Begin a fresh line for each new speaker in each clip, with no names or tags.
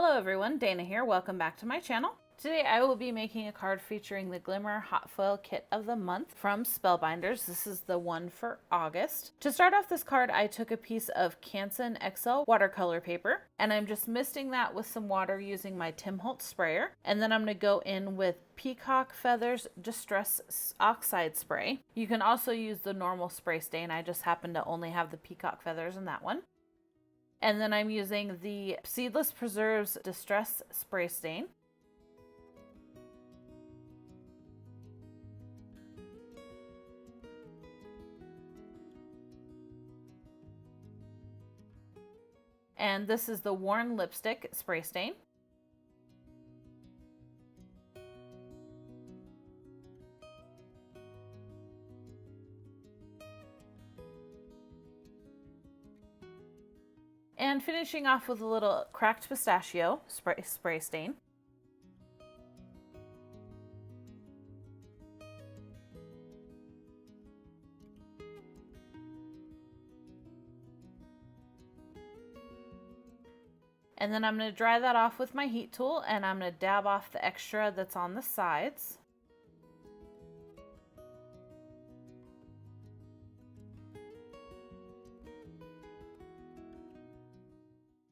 Hello everyone, Dana here. Welcome back to my channel. Today I will be making a card featuring the Glimmer Hot Foil Kit of the Month from Spellbinders. This is the one for August. To start off this card, I took a piece of Canson XL watercolor paper, and I'm just misting that with some water using my Tim Holtz sprayer. And then I'm going to go in with Peacock Feathers Distress Oxide Spray. You can also use the normal spray stain. I just happen to only have the Peacock Feathers in that one. And then I'm using the Seedless Preserves Distress Spray Stain. And this is the Worn Lipstick Spray Stain. And finishing off with a little Cracked Pistachio spray stain. And then I'm going to dry that off with my heat tool, and I'm going to dab off the extra that's on the sides.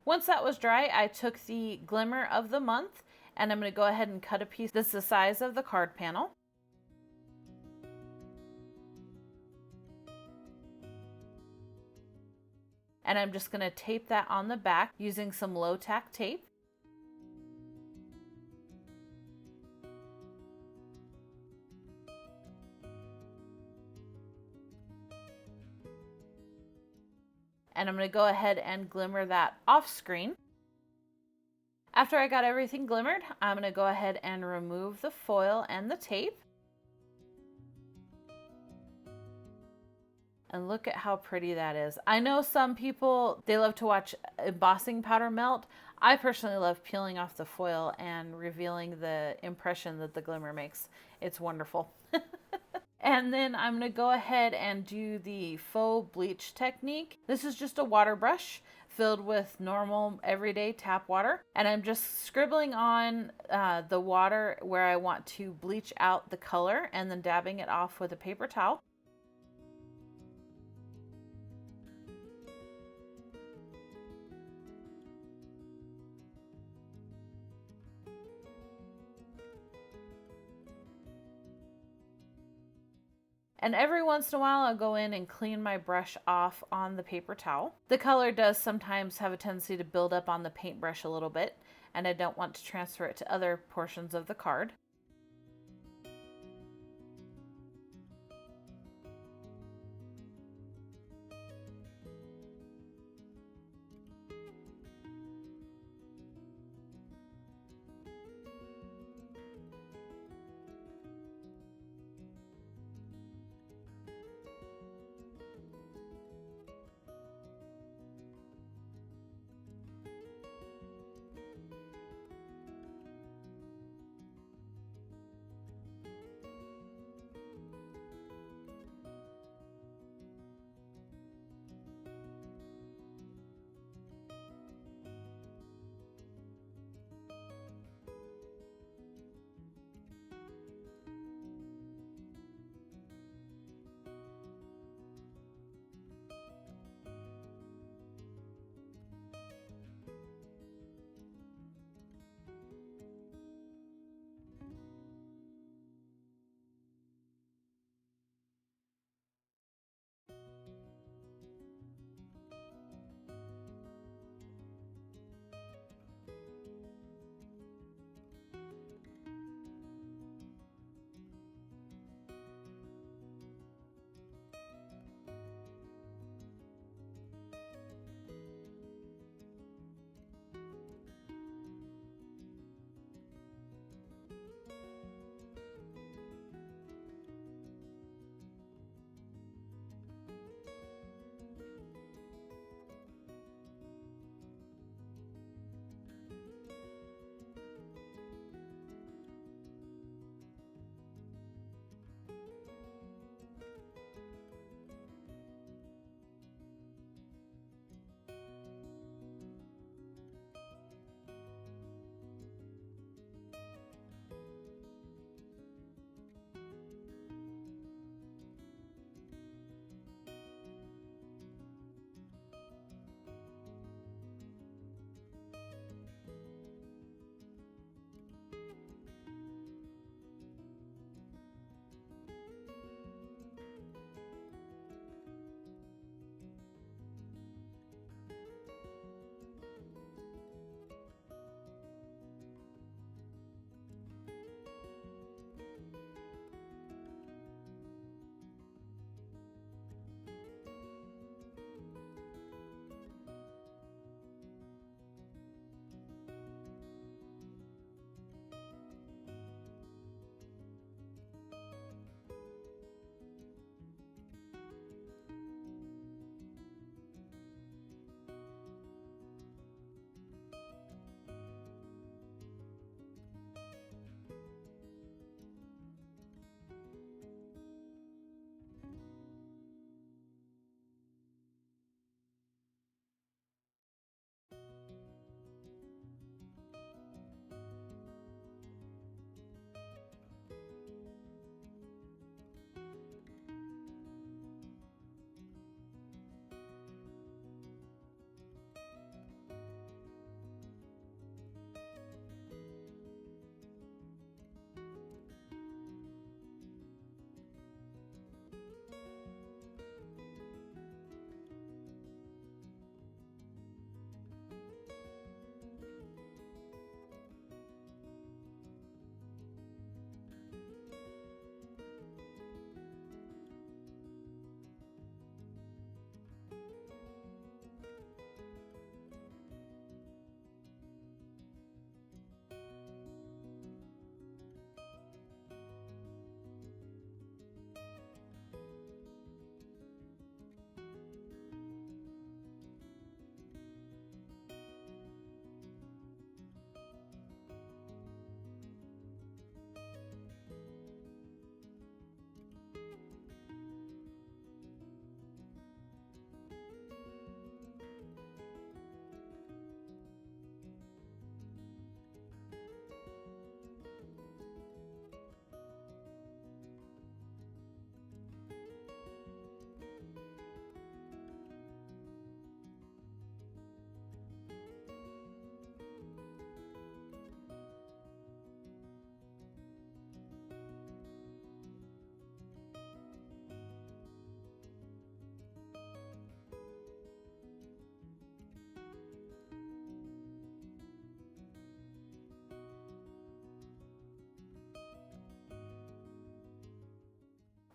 Once that was dry, I took the Glimmer of the Month, and I'm going to go ahead and cut a piece that's the size of the card panel. And I'm just going to tape that on the back using some low tack tape. And I'm going to go ahead and glimmer that off screen. After I got everything glimmered, I'm going to go ahead and remove the foil and the tape. And look at how pretty that is. I know some people, they love to watch embossing powder melt. I personally love peeling off the foil and revealing the impression that the glimmer makes. It's wonderful. And then I'm going to go ahead and do the faux bleach technique. This is just a water brush filled with normal everyday tap water. And I'm just scribbling on the water where I want to bleach out the color and then dabbing it off with a paper towel. And every once in a while, I'll go in and clean my brush off on the paper towel. The color does sometimes have a tendency to build up on the paintbrush a little bit, and I don't want to transfer it to other portions of the card.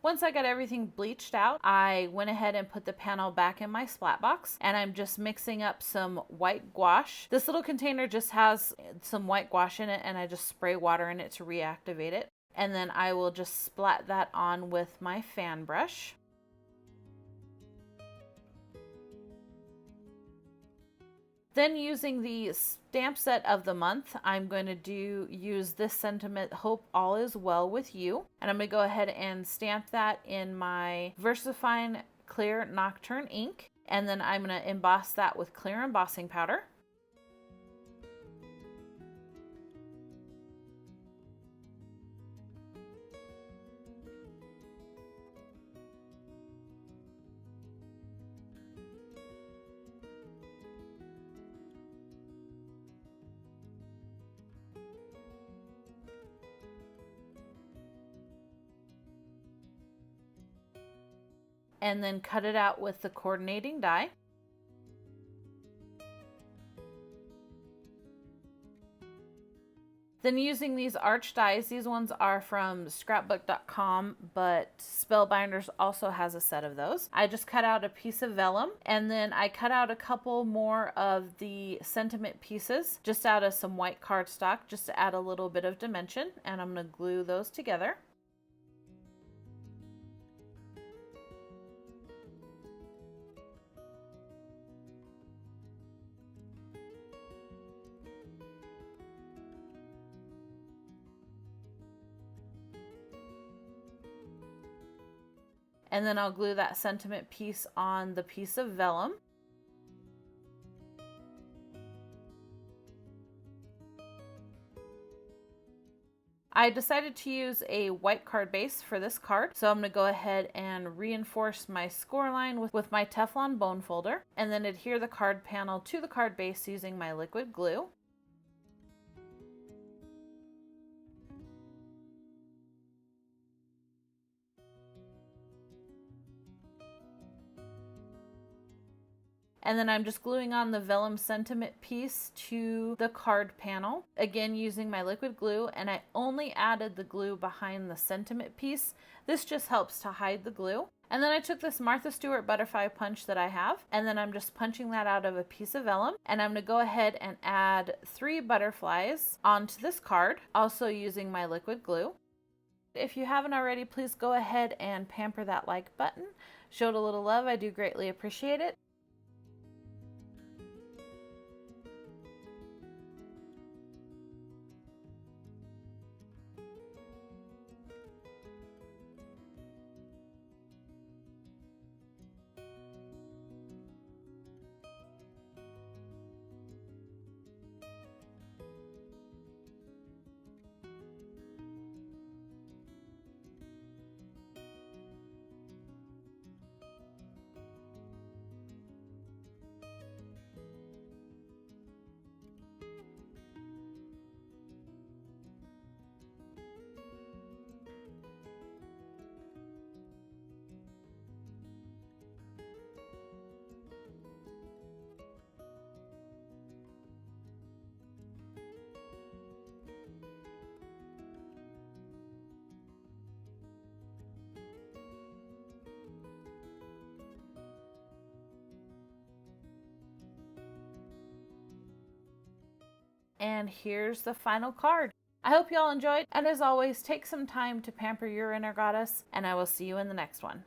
Once I got everything bleached out, I went ahead and put the panel back in my splat box, and I'm just mixing up some white gouache. This little container just has some white gouache in it, and I just spray water in it to reactivate it. And then I will just splat that on with my fan brush. Then using the stamp set of the month, I'm going to use this sentiment, Hope All Is Well With You. And I'm going to go ahead and stamp that in my VersaFine Clear Nocturne ink. And then I'm going to emboss that with clear embossing powder. And then cut it out with the coordinating die. Then using these arch dies, these ones are from scrapbook.com, but Spellbinders also has a set of those. I just cut out a piece of vellum, and then I cut out a couple more of the sentiment pieces just out of some white cardstock just to add a little bit of dimension, and I'm going to glue those together. And then I'll glue that sentiment piece on the piece of vellum. I decided to use a white card base for this card, so I'm going to go ahead and reinforce my score line with my Teflon bone folder, and then adhere the card panel to the card base using my liquid glue. And then I'm just gluing on the vellum sentiment piece to the card panel, again using my liquid glue, and I only added the glue behind the sentiment piece. This just helps to hide the glue. And then I took this Martha Stewart butterfly punch that I have, and then I'm just punching that out of a piece of vellum, and I'm going to go ahead and add 3 butterflies onto this card, also using my liquid glue. If you haven't already, please go ahead and pamper that like button. Show it a little love, I do greatly appreciate it. And here's the final card. I hope you all enjoyed, and as always, take some time to pamper your inner goddess, and I will see you in the next one.